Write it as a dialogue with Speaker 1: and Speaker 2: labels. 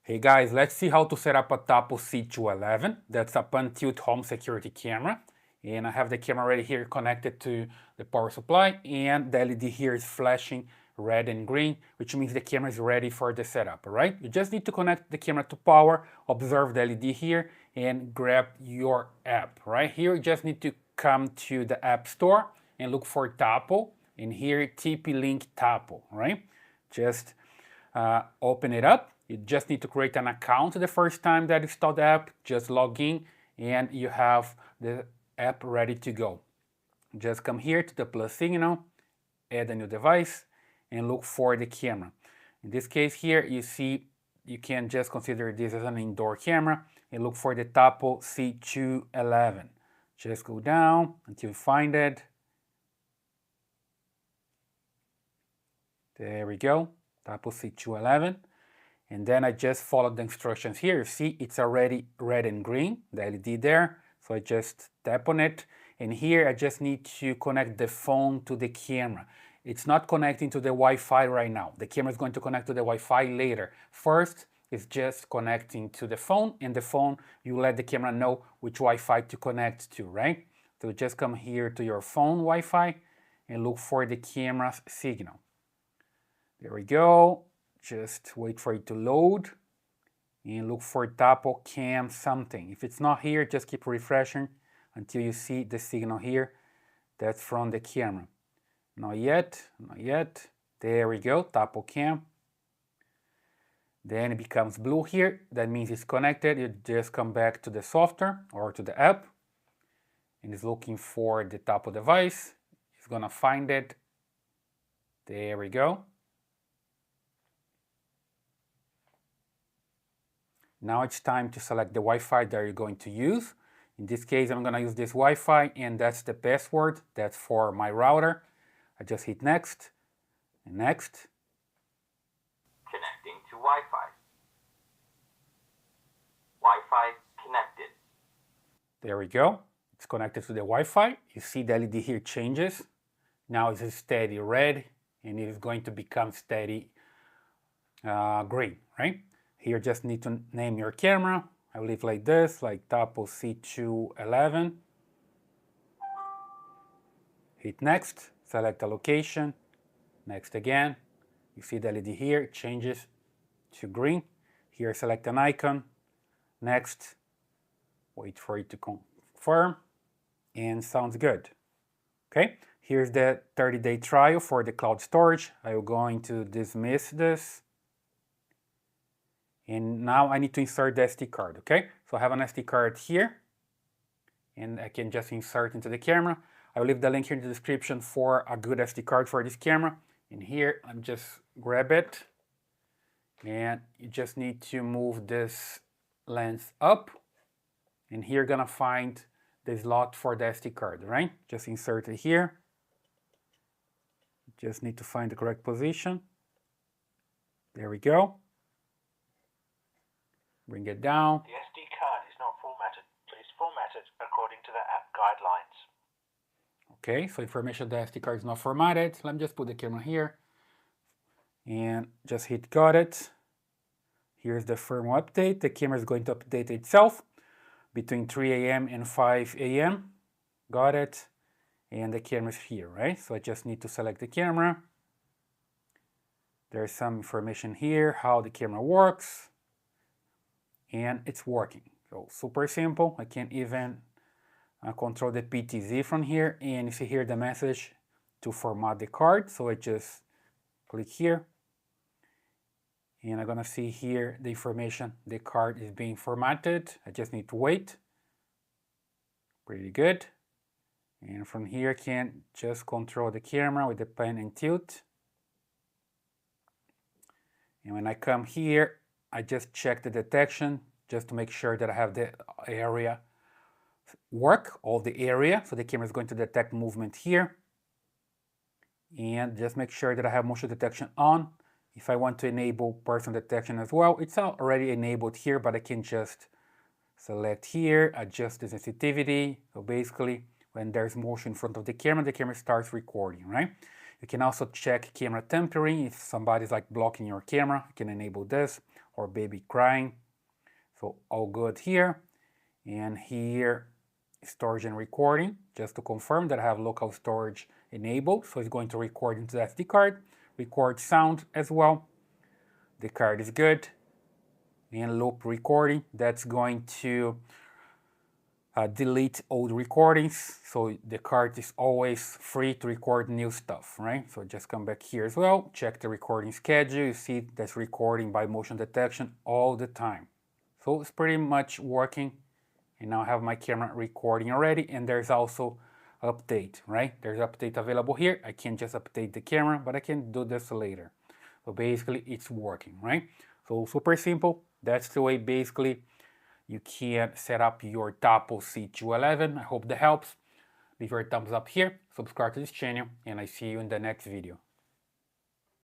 Speaker 1: Hey guys, let's see how to set up a Tapo C211. That's a pan-tilt home security camera. And I have the camera right here connected to the power supply, and the LED here is flashing red and green, which means the camera is ready for the setup, all right? You just need to connect the camera to power, observe the LED here, and grab your app, right? Here you just need to come to the App Store and look for Tapo, and here TP-Link Tapo, right? Just open it up. You just need to create an account the first time that you install the app. Just log in and you have the app ready to go. Just come here to the plus signal, add a new device, and look for the camera. In this case here, you see you can just consider this as an indoor camera and look for the Tapo C211. Just go down until you find it. There we go, Tapo C211. And then I just followed the instructions here. You see it's already red and green, the LED there. So I just tap on it. And here I just need to connect the phone to the camera. It's not connecting to the Wi-Fi right now. The camera is going to connect to the Wi-Fi later. First, it's just connecting to the phone, and the phone, you let the camera know which Wi-Fi to connect to, right? So just come here to your phone Wi-Fi and look for the camera's signal. There we go. Just wait for it to load and look for Tapo Cam something. If it's not here, just keep refreshing until you see the signal here. That's from the camera. Not yet, not yet. There we go, Tapo Cam. Then it becomes blue here. That means it's connected. You just come back to the software or to the app and it's looking for the Tapo device. It's gonna find it. There we go. Now it's time to select the Wi-Fi that you're going to use. In this case, I'm going to use this Wi-Fi, and that's the password. That's for my router. I just hit next and next.
Speaker 2: Connecting to Wi-Fi. Wi-Fi connected.
Speaker 1: There we go. It's connected to the Wi-Fi. You see the LED here changes. Now it's a steady red, and it is going to become steady green, right? Here just need to name your camera. I will leave like this, like Tapo C211. Hit next, select a location, next again. You see the LED here, it changes to green. Here select an icon, next, wait for it to confirm, and sounds good. Okay, here's the 30-day trial for the cloud storage. I'm going to dismiss this. And now I need to insert the SD card, okay? So I have an SD card here, and I can just insert into the camera. I will leave the link here in the description for a good SD card for this camera. And here, I'm just grab it, and you just need to move this lens up. And here you're gonna find the slot for the SD card, right? Just insert it here. Just need to find the correct position. There we go. Bring it down.
Speaker 3: The SD card is not formatted. Please format it according to the app guidelines.
Speaker 1: Okay, so information the SD card is not formatted. Let me just put the camera here and just hit got it. Here's the firmware update. The camera is going to update itself between 3 a.m. and 5 a.m. Got it. And the camera is here, right? So I just need to select the camera. There's some information here, how the camera works. And it's working. So super simple. I can even control the PTZ from here, and you see here the message to format the card. So I just click here, and I'm gonna see here the information the card is being formatted. I just need to wait. Pretty good. And from here I can just control the camera with the pen and tilt. And when I come here, I just check the detection just to make sure that I have the area work, all the area. So the camera is going to detect movement here. And just make sure that I have motion detection on. If I want to enable person detection as well, it's already enabled here, but I can just select here, adjust the sensitivity. So basically, when there's motion in front of the camera starts recording, right? You can also check camera tempering. If somebody's like blocking your camera, you can enable this. or baby crying. So all good here. And here, storage and recording, just to confirm that I have local storage enabled. So it's going to record into the SD card, record sound as well. The card is good. And loop recording, that's going to delete old recordings, so the card is always free to record new stuff, right? So just come back here as well, check the recording schedule, you see that's recording by motion detection all the time. So it's pretty much working, and now I have my camera recording already, and there's also update, right? There's update available here. I can't just update the camera, but I can do this later. So basically it's working, right? So super simple. That's the way basically you can set up your Tapo C211. I hope that helps. Leave your thumbs up here, subscribe to this channel, and I see you in the next video.